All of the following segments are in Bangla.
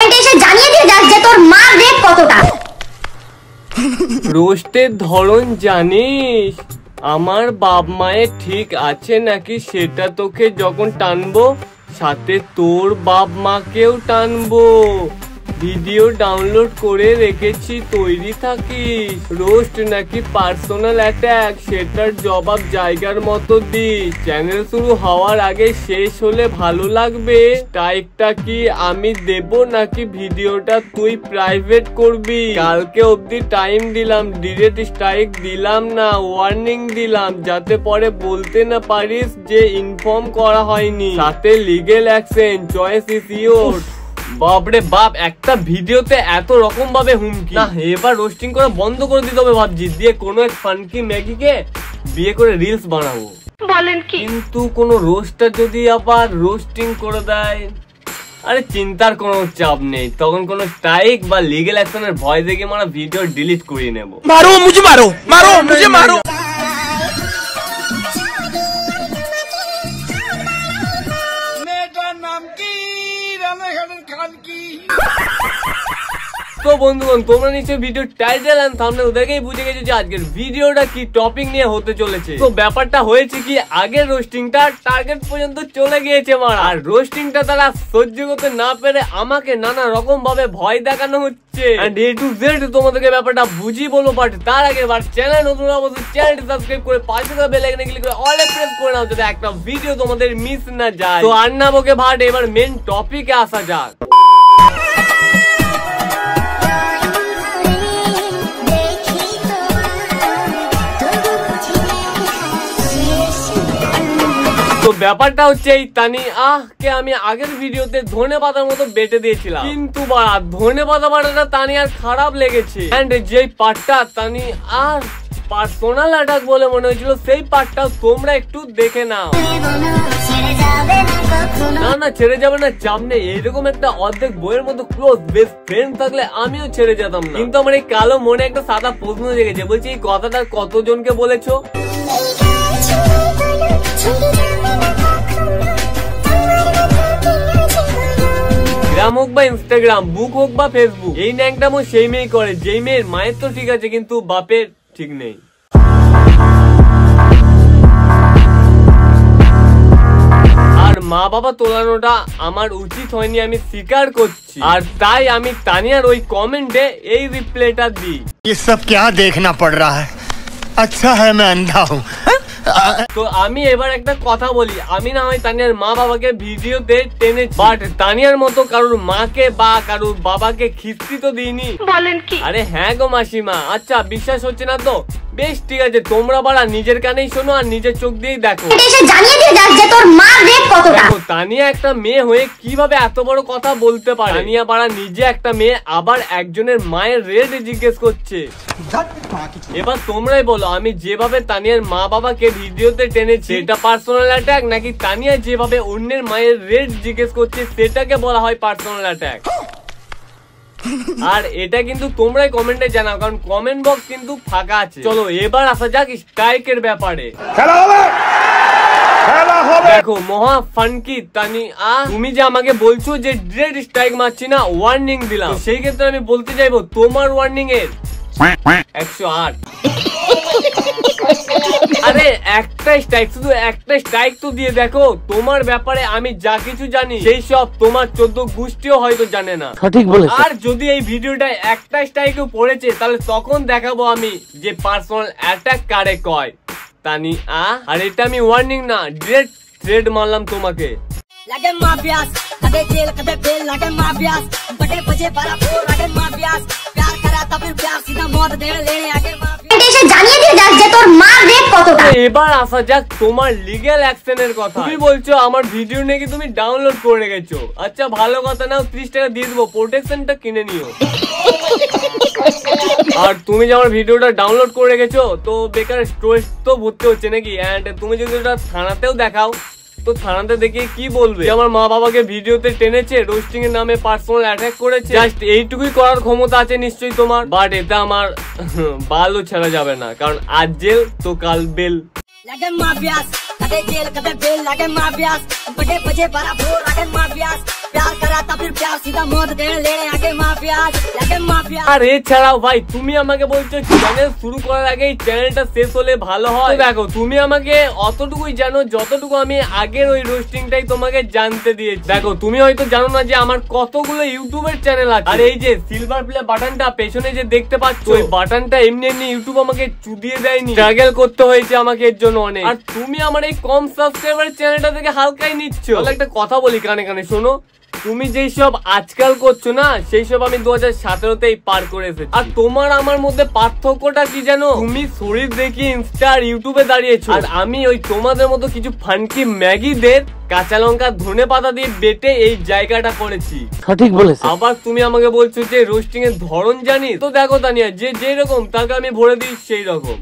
কমেন্টে এসে জানিয়ে দিয়ে যাস যে তোর মার রেট কতটা। রোস্টের ধরন জানিস? আমার বাপ মায়ের ঠিক আছে নাকি সেটা তোকে যখন টানবো সাথে তোর বাপ মাকেও টানবো। ভিডিও ডাউনলোড করে রেখেছি, তৈরি থাকিস। রোস্ট নাকি পার্সোনাল অ্যাটাক সেটার জবাব জায়গার মতো দিস। চ্যানেল শুরু হওয়ার আগে শেষ হলে ভালো লাগবে। স্ট্রাইকটা কি আমি দেব নাকি ভিডিওটা তুই প্রাইভেট করবি? কালকে অবধি টাইম দিলাম, ডিরেক্ট স্ট্রাইক দিলাম না, ওয়ার্নিং দিলাম যাতে পরে বলতে না পারিস যে ইনফর্ম করা হয়নি। সাথে legal action, choice is your. বাপরে বাপ, একটা ভিডিওতে এত রকম ভাবে হুমকি। না, এবার রোস্টিং করা বন্ধ করে দিতে হবে ভাবছি, দিয়ে কোনো এক ফানকি ম্যাগিকে বিয়ে করে রিলস বানাবো। বলেন কি? কিন্তু কোনো রোস্টার যদি আবার রোস্টিং করে দেয়, আরে চিন্তার কোনো চাপ নেই, তখন কোনো স্ট্রাইক বা লিগেল অ্যাকশনের ভয় দেখে আমরা ভিডিও ডিলিট করিয়ে নেব। মারো মুঝে, মারো মারো মুঝে, মারো। তো বন্ধুগণ, তোমরা নিশ্চয়ই ভিডিও টাইটেল এন্ড থাম্বনেল দেখেই বুঝে গেছো যে আজকের ভিডিওটা কি টপিক নিয়ে হতে চলেছে। তো ব্যাপারটা হয়েছে কি, আগের রোস্টিংটা টার্গেট পর্যন্ত চলে গিয়েছে মারা, আর রোস্টিংটা তারা সহ্য করতে না পেরে আমাকে নানা রকম ভাবে ভয় দেখানো হচ্ছে। এন্ড এ টু জেড তোমাদেরকে ব্যাপারটা বুঝিয়ে বলবো, বাট তার আগে চ্যানেল নতুন অবশ্যই চ্যানেলটি সাবস্ক্রাইব করে পাশে থাকা বেল আইকনে ক্লিক করে অলে প্রেস করে নাও যাতে একটা ভিডিও তোমাদের মিস না যায়। তো আর না বকে ভাট, এবার মেন টপিকে আসা যাক। তো ব্যাপারটা হচ্ছে এই তানি কে আমি আগের ভিডিওতে ধনে পাতার মতো বেটে দিয়েছিলাম, কিন্তু ধনে পাতা বাটাটা তানি আর খারাপ লেগেছে। এন্ড যে পার্টটা তানি আর পার্সোনাল অ্যাটাক বলে মনে হয়েছিল, সেই পার্টটাও তোমরা একটু দেখে নাও। না না, ছেড়ে যাবে না, চাপ নেই। এইরকম একটা অর্ধেক বইয়ের মতো ক্লোজ বেস্ট ফ্রেন্ড থাকলে আমিও ছেড়ে যেতাম না। কিন্তু আমার এই কালো মনে একটা সাদা প্রশ্ন জেগেছে, বলছি এই কথাটা কতজনকে বলেছো? গ্রাম হোক বা ইনস্টাগ্রাম, বুক হোক বা ফেসবুক, এই ন্যাংটামো সেই মেয়ে করে যেই মেয়ের মায়ের তো ঠিক আছে কিন্তু বাপের ঠিক নেই। আর মা বাবা তোলানোটা আমার উচিত হয়নি, আমি স্বীকার করছি। আর তাই আমি তানিয়ার ওই কমেন্টে এই রিপ্লাইটা দিই। ये सब क्या देखना पड़ रहा है? अच्छा है मैं अंधा हूँ। তো আমি এবার একটা কথা বলি, আমি না হয় তানিয়ার মা বাবাকে ভিডিওতে টেনেছি, বাট তানিয়ার মতো কারোর মাকে বা কারোর বাবাকে খিস্তি তো দিইনি। বলেন কি? আরে হ্যাঁ গো মাসিমা। আচ্ছা, বিশ্বাস হচ্ছে না তো বেশ ঠিক আছে, তোমরা বাড়া নিজের কানেই শোনো আর নিজের চোখ দিয়েই দেখো। এসে জানিয়ে দিয়ে যাস যে তোর মার রেট কতটা। দেখো তানিয়া একটা মেয়ে হয়ে কিভাবে এত বড় কথা বলতে পারে। তানিয়া বাড়া নিজে একটা মেয়ে, আবার একজনের মায়ের রেট জিজ্ঞেস করছে। এবার তোমরাই বলো, আমি যেভাবে তানিয়ার মা বাবাকে ভিডিওতে টেনেছি এটা পার্সোনাল অ্যাটাক, নাকি তানিয়া যেভাবে অন্যের মায়ের রেট জিজ্ঞেস করছে সেটাকে বলা হয় পার্সোনাল অ্যাটাক? আর এটা কিন্তু তোমরাই কমেন্টে জানাও, কারণ কমেন্ট বক্স কিন্তু ফাঁকা আছে। চলো এবার আসা যাক স্ট্রাইকের ব্যাপারে। দেখো মহা ফানকি তানি, তুমি যে আমাকে বলছো যে ডিরেক্ট স্ট্রাইক মারছি না, ওয়ার্নিং দিলাম, সেই ক্ষেত্রে আমি বলতে চাইবো তোমার ওয়ার্নিং এর 108। আরে একটা স্ট্রাইক, শুধু একটা স্ট্রাইক তো দিয়ে দেখো। তোমার ব্যাপারে আমি যা কিছু জানি সেই সব তোমার 14 গোষ্ঠীও হয়তো জানে না। সঠিক বলেছো। আর যদি এই ভিডিওটা একটা স্ট্রাইকও পড়েছে তাহলে তখন দেখাবো আমি যে পার্সোনাল অ্যাটাক কারে কয়। তানি আর এটা আমি ওয়ার্নিং না, ডিরেক্ট থ্রেড মারলাম তোমাকে। लगे माफियास कदे जेल कदे बेल लगे माफियास बड़े बजे बारा फोर लगे माफियास प्यार करा था फिर प्यार सीधा मौत दे लेने आगे माफिया এসে জানিয়ে দিয়ে যাস যে তোর মার রেট কতটা। এবার আসা যাক তোমার লিগ্যাল অ্যাকশনের কথা। তুমি বলছো আমার ভিডিও নাকি তুমি ডাউনলোড করে রেখেছো। আচ্ছা ভালো কথা, নাও 30 টাকা দিয়ে দেবো, প্রোটেকশনটা কিনে নিও। আর তুমি যে আমার ভিডিওটা ডাউনলোড করে রেখেছো তো বেকার স্টোরেজ তো ভর্তি হচ্ছে নাকি? এন্ড তুমি যদি ওটা থানাতেও দেখাও তো থানাতে দেখে কি বলবে? আমার মা বাবাকে ভিডিওতে টেনেছে, রোস্টিং এর নামে পার্সোনাল অ্যাটাক করেছে। জাস্ট এইটুকুই করার ক্ষমতা আছে নিশ্চয়ই তোমার, বাট এটা আমার বালও ছাড়া যাবে না, কারণ আজ জেল তো কাল বেল। लगे माफियास कदे जेल कदे बेल लागे माफियास बड़े बजे बड़ा भोर लागे माफियास प्यार करा था फिर प्यार सीधा मौत देने लेने आगे माफियास लागे माफियास। আর এছাড়াও ভাই তুমি আমাকে বলছো চ্যানেল শুরু করার আগে এই চ্যানেলটা শেষ হলে ভালো হয়। দেখো তুমি আমাকে অতটুকুই জানো যতটুকু আমি আগের ওই রোস্টিংটাই তোমাকে জানতে দিয়েছি। দেখো তুমি হয়তো জানো না যে আমার কতগুলো ইউটিউবের চ্যানেল আছে। আর এই যে সিলভার প্লে বাটনটা পেছনে যে দেখতে পাচ্ছ ওই বাটনটা এমনি এমনি ইউটিউব আমাকে চুদিয়ে দেয়নি, স্ট্রাগল করতে হয়েছে আমাকে এর জন্য অনেক। আর তুমি আমার এই কম সাবস্ক্রাইবার চ্যানেলটা থেকে হালকাই নিচ্ছ। তাহলে একটা কথা বলি কানে কানে শোনো, তুমি যেই সব আজকাল করছো না সেই সব আমি 2017তেই পার করে এসেছি। আর তোমার আমার মধ্যে পার্থক্যটা কি জানো? তুমি শরীর দেখিয়ে ইনস্টা আর ইউটিউবে দাঁড়িয়েছো, আর আমি ওই তোমাদের মতো কিছু ফানকি ম্যাগিদের কাঁচা লঙ্কা ধনে পাতা দিয়ে বেটে এই জায়গাটা করেছি। সঠিক বলেছ। আবার তুমি আমাকে বলছো যে রোস্টিং এর ধরন জানি, তো দেখো তানিয়া যে যেই রকম তাকে আমি ভরে দিই সেই রকম।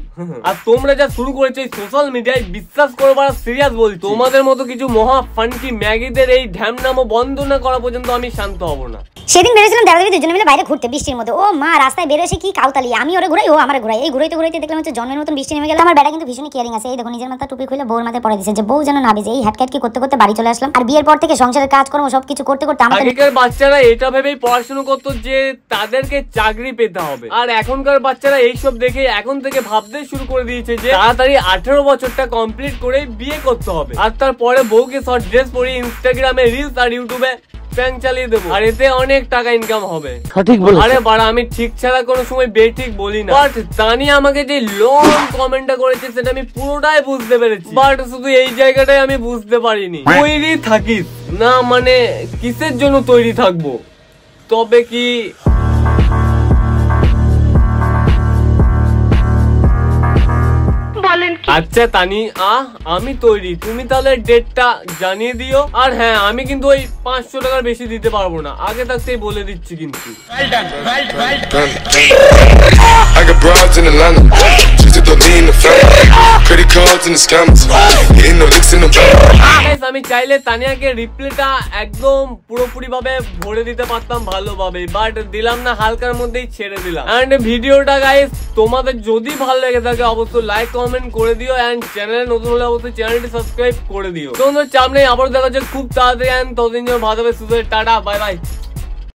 আর তোমরা যা শুরু করেছো এই সোশ্যাল মিডিয়ায় বিশ্বাস করবার সিরিয়াস বলছি, তোমাদের মতো কিছু মহা ফানকি ম্যাগিদের এই ঢ্যামনামো বন্ধ না করা পর্যন্ত আমি শান্ত হব না। সেদিন বেরোছিলাম দাদা দুজনে মিলে বাইরে ঘুরতে বৃষ্টির মধ্যে। ও মা, রাস্তায় বেরো এসে কি কাউতালি, আমি ওরে ঘুরাই ও আমার ঘুরাই। এই ঘুরাইতে ঘুরাইতে দেখলাম হচ্ছে জন্মের মতন বৃষ্টি নেমে গেল। আমার বেটা কিন্তু ভীষণ কেয়ারিং আছে। এই দেখো নিজের মাথা টুপি খুলে বউর মাথায় পড়ে দিয়েছে যে বউ যেন না বেজে। এই হ্যাটক্যাট কি করতে করতে বাড়ি চলে আসলাম। আর বিয়ের পর থেকে সংসারের কাজকর্ম সবকিছু করতে করতে আগেকার বাচ্চারা এটা ভেবেই পড়াশোনা করতো যে তাদেরকে চাকরি পেতে হবে, আর এখনকার বাচ্চারা এইসব দেখে এখন থেকে ভাবতে শুরু করে দিয়েছে যে তাড়াতাড়ি 18 বছরটা কমপ্লিট করে বিয়ে করতে হবে, আর তারপরে বউকে শর্ট ড্রেস পরিয়ে ইনস্টাগ্রামে রিলস আর ইউটিউবে প্যাং চালিয়ে দেবো, আর এতে অনেক টাকা ইনকাম হবে। সঠিক বলেছ। আরে বাড়া, আমি ঠিক ছাড়া কোনো সময় বেঠিক বলি না। বাট তানিয়া আমাকে যে লং কমেন্টটা করেছে সেটা আমি পুরোটাই বুঝতে পেরেছি, বাট শুধু এই জায়গাটাই আমি বুঝতে পারিনি তৈরি থাকিস না মানে কিসের জন্য তৈরি থাকবো। তবে কি আচ্ছা তানি আমি তৈরি, তুমি তাহলে ডেটটা জানিয়ে দিও। আর হ্যাঁ, আমি কিন্তু ওই 500 টাকার বেশি দিতে পারবো না, আগে থাকতেই বলে দিচ্ছি কিন্তু। I got broads in Atlanta, just to lean the family, credit cards in the scammers, hitting no licks in the bank. আমি চাইলে তানিয়াকে রিপ্লাইটা একদম পুরোপুরি ভাবে ভরে দিতে পারতাম ভালোভাবে, বাট দিলাম না, হালকার মধ্যেই ছেড়ে দিলাম। এন্ড ভিডিওটা গাইস তোমাদের যদি ভালো লেগে থাকে অবশ্যই লাইক কমেন্ট করে দিও, এন্ড চ্যানেলে নতুন হলে অবশ্যই চ্যানেলটি সাবস্ক্রাইব করে দিও। তোমাদের চাপ নেই, আবার দেখা যাচ্ছে খুব তাড়াতাড়ি। এন্ড ততদিন জন্য ভালো হবে, সুন্দর, টাটা, বাই বাই।